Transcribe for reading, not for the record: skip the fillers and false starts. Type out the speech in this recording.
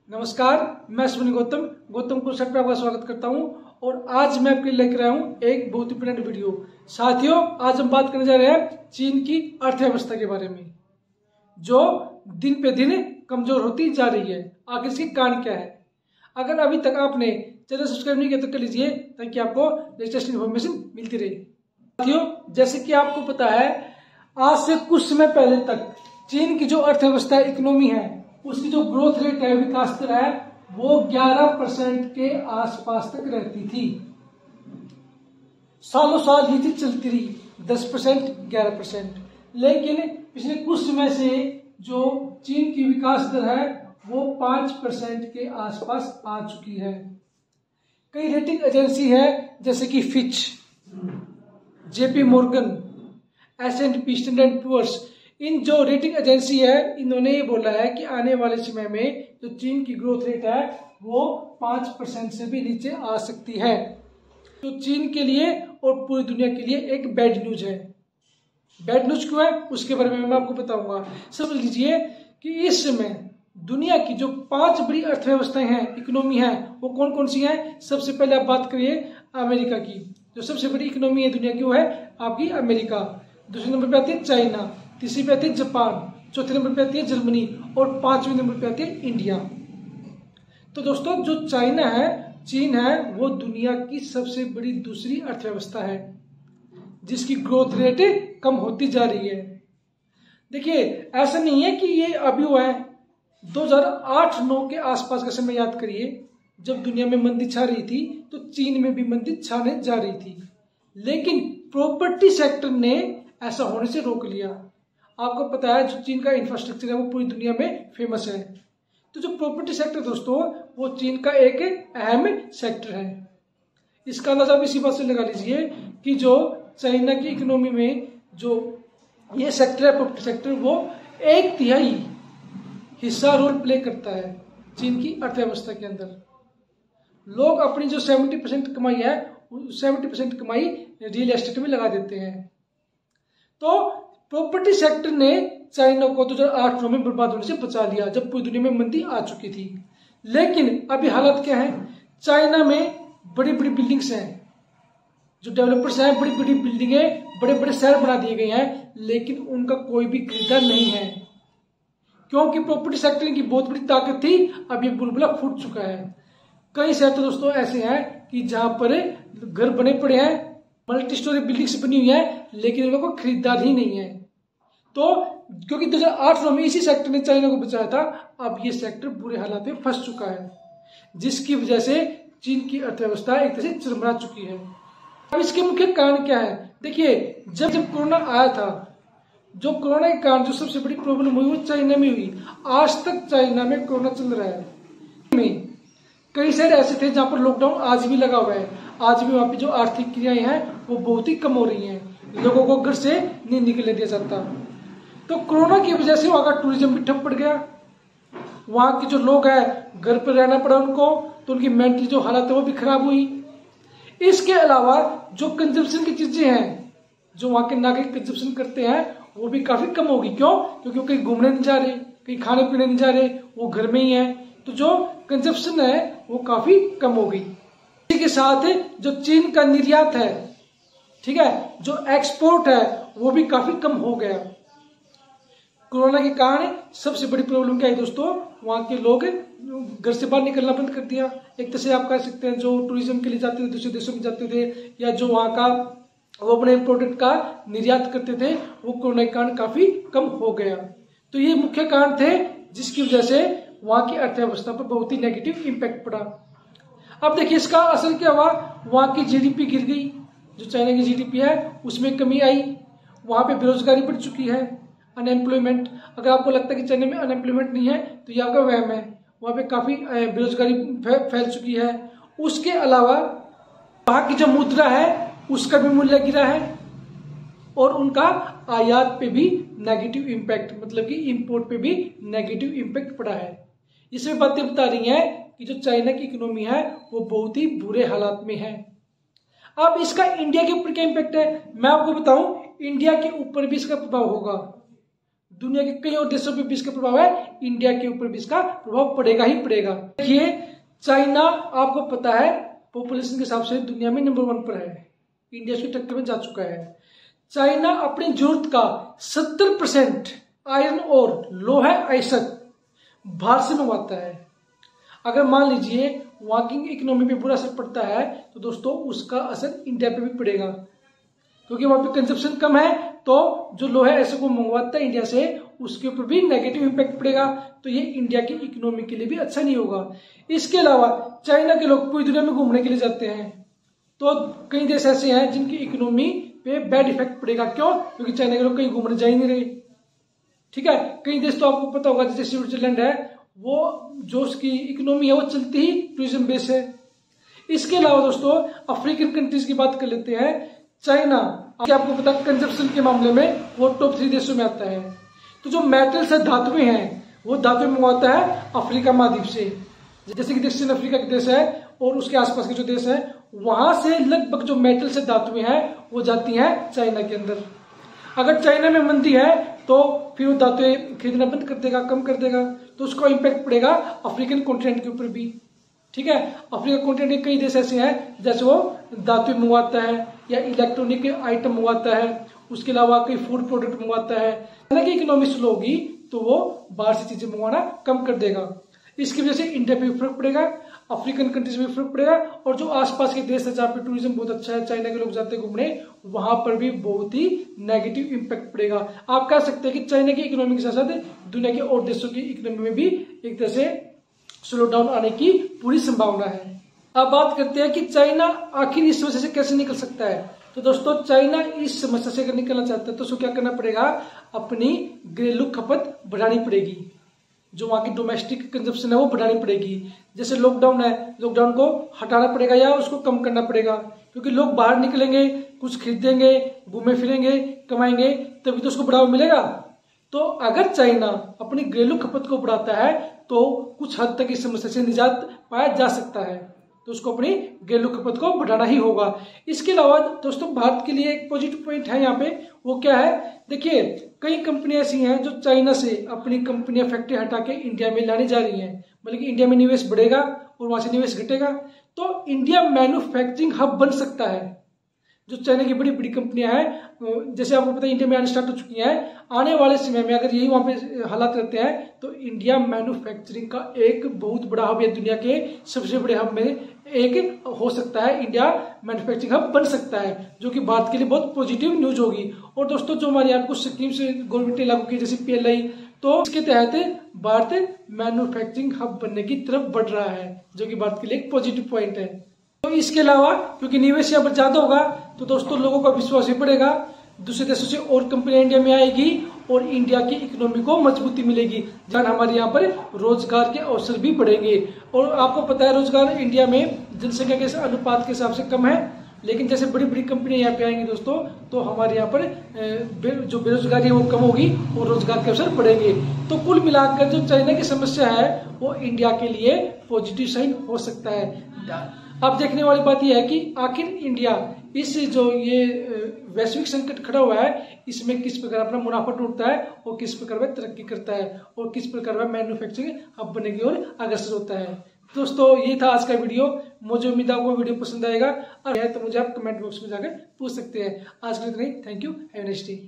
नमस्कार, मैं अश्विनी गौतम कुशल पे आपका स्वागत करता हूं। और आज मैं आपके लिए लेकर आया हूं एक बहुत इंपोर्टेंट वीडियो। साथियों, आज हम बात करने जा रहे हैं चीन की अर्थव्यवस्था के बारे में, जो दिन पे दिन कमजोर होती जा रही है। आखिर इसके कारण क्या है? अगर अभी तक आपने चैनल सब्सक्राइब नहीं किया तो कर लीजिए, ताकि आपको लेटेस्ट इन्फॉर्मेशन मिलती रहे। साथियों, जैसे कि आपको पता है, आज से कुछ समय पहले तक चीन की जो अर्थव्यवस्था इकोनॉमी है, उसकी जो ग्रोथ रेट है, विकास दर है, वो 11% के आसपास तक रहती थी। सालों साल ही थी चलती रही 10%, 11%। लेकिन पिछले कुछ समय से जो चीन की विकास दर है वो 5% के आसपास आ चुकी है। कई रेटिंग एजेंसी है जैसे कि Fitch, JP Morgan, S&P, Standard and Poor's, इन जो रेटिंग एजेंसी है, इन्होंने ये बोला है कि आने वाले समय में जो चीन की ग्रोथ रेट है वो 5% से भी नीचे आ सकती है। तो चीन के लिए और पूरी दुनिया के लिए एक बैड न्यूज है। बैड न्यूज क्यों है उसके बारे में मैं आपको बताऊंगा। समझ लीजिए कि इस समय दुनिया की जो 5 बड़ी अर्थव्यवस्थाएं हैं, इकोनॉमी है, वो कौन कौन सी हैं। सबसे पहले आप बात करिए अमेरिका की। जो सबसे बड़ी इकोनॉमी है दुनिया की वो है आपकी अमेरिका। दूसरे नंबर पे आती है चाइना, तीसरी पे आती है जापान, चौथे नंबर पे आती है जर्मनी और 5वें नंबर पे आती है इंडिया। तो दोस्तों, जो चाइना है, चीन है, वो दुनिया की सबसे बड़ी दूसरी अर्थव्यवस्था है, जिसकी ग्रोथ रेट कम होती जा रही है। देखिए, ऐसा नहीं है कि ये अभी हुआ है। 2008-9 के आसपास का समय याद करिए, जब दुनिया में मंदी छा रही थी तो चीन में भी मंदी छाने जा रही थी, लेकिन प्रॉपर्टी सेक्टर ने ऐसा होने से रोक लिया। आपको पता है, जो चीन का इंफ्रास्ट्रक्चर है वो पूरी दुनिया में फेमस है। तो जो प्रॉपर्टी सेक्टर दोस्तों, वो चीन का एक अहम सेक्टर है। इसका अंदाजा आप इसी बात से लगा लीजिए कि जो चाइना की इकोनॉमी में जो ये सेक्टर है, प्रॉपर्टी सेक्टर, वो 1/3 हिस्सा रोल प्ले करता है चीन की अर्थव्यवस्था के अंदर। लोग अपनी जो 70% कमाई है, 70% कमाई रियल एस्टेट में लगा देते हैं। तो प्रॉपर्टी सेक्टर ने चाइना को 2008-9 में बर्बाद होने से बचा लिया, जब पूरी दुनिया में मंदी आ चुकी थी। लेकिन अभी हालत क्या है? चाइना में बड़ी बड़ी बिल्डिंग्स हैं, जो डेवलपर्स हैं, बड़ी बड़ी बिल्डिंगें, बड़े बड़े शहर बना दिए गए हैं, लेकिन उनका कोई भी खरीदार नहीं है, क्योंकि प्रॉपर्टी सेक्टर की बहुत बड़ी ताकत थी, अब ये बुलबुला फूट चुका है। कई शहर तो दोस्तों ऐसे हैं कि जहां पर घर बने पड़े हैं, मल्टी स्टोरी बिल्डिंग्स बनी हुई है, लेकिन उनको कोई खरीदार ही नहीं है। तो क्योंकि 2008-9 में इसी सेक्टर ने चाइना को बचाया था, अब ये सेक्टर बुरे हालात में फंस चुका है, जिसकी वजह से चीन की अर्थव्यवस्था एक तरह से चरमरा चुकी है। अब इसके मुख्य कारण क्या है? देखिए, जब कोरोना आया था, जो कोरोना के कारण जो सबसे बड़ी प्रॉब्लम हुई वो चाइना में हुई। आज तक चाइना में कोरोना चल रहा है। कई शहर ऐसे थे जहां पर लॉकडाउन आज भी लगा हुआ है। आज भी वहां पे जो आर्थिक क्रियाएं हैं वो बहुत ही कम हो रही हैं, लोगों को घर से नहीं निकलने दिया जाता। तो कोरोना की वजह से वहां का टूरिज्म भी ठप पड़ गया। वहां के जो लोग हैं, घर पर रहना पड़ा उनको, तो उनकी मेंटल जो हालत है वो भी खराब हुई। इसके अलावा जो कंजप्शन की चीजें हैं, जो वहां के नागरिक कंजप्शन करते हैं, वो भी काफी कम होगी। क्यों? क्योंकि वो कहीं घूमने नहीं जा रहे, कहीं खाने पीने नहीं जा रहे, वो घर में ही है। तो जो कंजप्शन है वो काफी कम हो गई। इसी के साथ जो चीन का निर्यात है, ठीक है, जो एक्सपोर्ट है, वो भी काफी कम हो गया। कोरोना के कारण सबसे बड़ी प्रॉब्लम क्या है दोस्तों? वहां के लोग घर से बाहर निकलना बंद कर दिया। एक तरह से आप कह सकते हैं, जो टूरिज्म के लिए जाते थे, दूसरे देशों में जाते थे, या जो वहां का वो अपने प्रोडक्ट का निर्यात करते थे, वो कोरोना के कारण काफी कम हो गया। तो ये मुख्य कारण थे जिसकी वजह से वहां की अर्थव्यवस्था पर बहुत ही नेगेटिव इंपैक्ट पड़ा। अब देखिए, इसका असर क्या हुआ? वहां की जीडीपी गिर गई। जो चाइना की जीडीपी है उसमें कमी आई। वहां पे बेरोजगारी बढ़ चुकी है, अनएम्प्लॉयमेंट। अगर आपको लगता है कि चाइना में अनएम्प्लॉयमेंट नहीं है, तो ये आपका वहम है। वहां पे काफी बेरोजगारी फैल चुकी है। उसके अलावा वहां की जो मुद्रा है उसका भी मूल्य गिरा है, और उनका आयात पे भी नेगेटिव इंपैक्ट, मतलब कि इंपोर्ट पे भी नेगेटिव इंपैक्ट पड़ा है। इसमें बातें बता रही हैं कि जो चाइना की इकोनॉमी है वो बहुत ही बुरे हालात में है। अब इसका इंडिया के ऊपर क्या इंपैक्ट है, मैं आपको बताऊं। इंडिया के ऊपर भी इसका प्रभाव होगा। दुनिया के कई और देशों पे भी इसका प्रभाव है, इंडिया के ऊपर भी इसका प्रभाव पड़ेगा ही पड़ेगा। देखिए चाइना आपको पता है पॉपुलेशन के हिसाब से दुनिया में नंबर 1 पर है, इंडिया उसकी टक्कर में जा चुका है। चाइना अपनी जरूरत का 70% आयरन और लोहा आयस्क बाहर से मंगवाता है। अगर मान लीजिए वहां की इकोनॉमी पे बुरा असर पड़ता है तो दोस्तों उसका असर इंडिया पे भी पड़ेगा, क्योंकि वहां पे कंजप्शन कम है तो जो लोहा आयस्क को मंगवाता है इंडिया से उसके ऊपर भी नेगेटिव इंपैक्ट पड़ेगा, तो ये इंडिया की इकोनॉमी के लिए भी अच्छा नहीं होगा। इसके अलावा चाइना के लोग पूरी दुनिया में घूमने के लिए जाते हैं, तो कई देश ऐसे हैं जिनकी इकोनॉमी पे बैड इफेक्ट पड़ेगा। क्यों? क्योंकि चाइना के लोग कहीं घूमने जा ही नहीं रहे। ठीक है, कई देश तो आपको पता होगा जैसे स्विट्जरलैंड है, वो जो उसकी इकोनॉमी है वो चलती ही टूरिज्म बेस है। इसके अलावा दोस्तों अफ्रीकन कंट्रीज की बात कर लेते हैं। चाइना आपको पता कंजप्शन के मामले में वो टॉप 3 देशों में आता है। तो जो मेटल्स है, धातुएं हैं, वो धातुएं मंगवाता है अफ्रीका महाद्वीप से, जैसे कि दक्षिण अफ्रीका के देश है और उसके आसपास के जो देश है वहां से लगभग जो मेटल्स है, धातुएं हैं, वो जाती हैं चाइना के अंदर। अगर चाइना में मंदी है तो फिर वो धातुएं खरीदना बंद कर देगा, कम कर देगा, तो उसका इंपैक्ट पड़ेगा अफ्रीकन कॉन्टिनेंट के ऊपर भी। ठीक है, अफ्रीका कॉन्टिनेंट के कई देश ऐसे हैं जैसे वो धातुएं मंगवाता है या इलेक्ट्रॉनिक आइटम मंगवाता है, उसके अलावा कोई फूड प्रोडक्ट मंगवाता है। चाइना की इकोनॉमी स्लो होगी तो वो बाहर से चीजें मंगवाना कम कर देगा। इसकी वजह से इंडिया पे भी फर्क पड़ेगा, अफ्रीकन कंट्रीज में फर्क पड़ेगा, और जो आसपास के देश है जहाँ पे टूरिज्म बहुत अच्छा है, चाइना के लोग जाते हैं घूमने, वहां पर भी बहुत ही नेगेटिव इंपैक्ट पड़ेगा। आप कह सकते हैं कि चाइना की इकोनॉमी के साथ साथ दुनिया के और देशों की इकोनॉमी में भी एक तरह से स्लो डाउन आने की पूरी संभावना है। अब बात करते हैं कि चाइना आखिर इस समस्या से कैसे निकल सकता है। तो दोस्तों चाइना इस समस्या से अगर निकलना चाहता है तो उसको क्या करना पड़ेगा, अपनी घरेलू खपत बढ़ानी पड़ेगी, जो वहां की डोमेस्टिक कंजप्शन है वो बढ़ानी पड़ेगी। जैसे लॉकडाउन है, लॉकडाउन को हटाना पड़ेगा या उसको कम करना पड़ेगा, क्योंकि लोग बाहर निकलेंगे, कुछ खरीदेंगे, घूमे फिरेंगे, कमाएंगे, तभी तो उसको बढ़ावा मिलेगा। तो अगर चाइना अपनी घरेलू खपत को बढ़ाता है तो कुछ हद तक इस समस्या से निजात पाया जा सकता है, तो उसको अपनी घरेलू खपत को बढ़ाना ही होगा। इसके अलावा दोस्तों भारत के लिए एक पॉजिटिव पॉइंट है यहाँ पे, वो क्या है, देखिए कई कंपनियां ऐसी हैं जो चाइना से अपनी कंपनियां फैक्ट्री हटा के इंडिया में लाने जा रही हैं, बल्कि इंडिया में निवेश बढ़ेगा और वहां से निवेश घटेगा, तो इंडिया मैन्युफैक्चरिंग हब बन सकता है। जो चाइना की बड़ी बड़ी कंपनियां हैं, जैसे आपको पता है इंडिया में आने स्टार्ट हो चुकी हैं, आने वाले समय में अगर यही वहां पे हालात रहते हैं तो इंडिया मैन्युफैक्चरिंग का एक बहुत बड़ा हब है, दुनिया के सबसे बड़े हब में एक हो सकता है, इंडिया मैन्युफैक्चरिंग हब बन सकता है, जो कि भारत के लिए बहुत पॉजिटिव न्यूज होगी। और दोस्तों जो हमारे यहाँ कुछ स्कीम्स गवर्नमेंट ने लागू की, जैसे PLI, तो इसके तहत भारत मैन्युफैक्चरिंग हब बनने की तरफ बढ़ रहा है, जो कि भारत के लिए एक पॉजिटिव पॉइंट है। तो इसके अलावा क्योंकि निवेश यहाँ पर ज्यादा होगा तो दोस्तों लोगों का विश्वास भी बढ़ेगा, दूसरे देशों से और कंपनियां इंडिया में आएगी और इंडिया की इकोनॉमी को मजबूती मिलेगी, जहां हमारे यहाँ पर रोजगार के अवसर भी बढ़ेंगे। और आपको पता है रोजगार इंडिया में जनसंख्या के अनुपात के हिसाब से कम है, लेकिन जैसे बड़ी बड़ी कंपनियां यहाँ पे आएंगी दोस्तों तो हमारे यहाँ पर जो बेरोजगारी है वो कम होगी और रोजगार के अवसर बढ़ेंगे। तो कुल मिलाकर जो चाइना की समस्या है वो इंडिया के लिए पॉजिटिव साइन हो सकता है। अब देखने वाली बात यह है कि आखिर इंडिया इस जो ये वैश्विक संकट खड़ा हुआ है इसमें किस प्रकार अपना मुनाफा ढूंढता है और किस प्रकार वह तरक्की करता है और किस प्रकार वह मैन्युफैक्चरिंग हब बनने की ओर अग्रसर होता है। दोस्तों ये था आज का वीडियो, मुझे उम्मीद है आपको वीडियो पसंद आएगा, और है तो मुझे आप कमेंट बॉक्स में जाकर पूछ सकते हैं। आज के लिए इतना ही, thank you, have a nice day.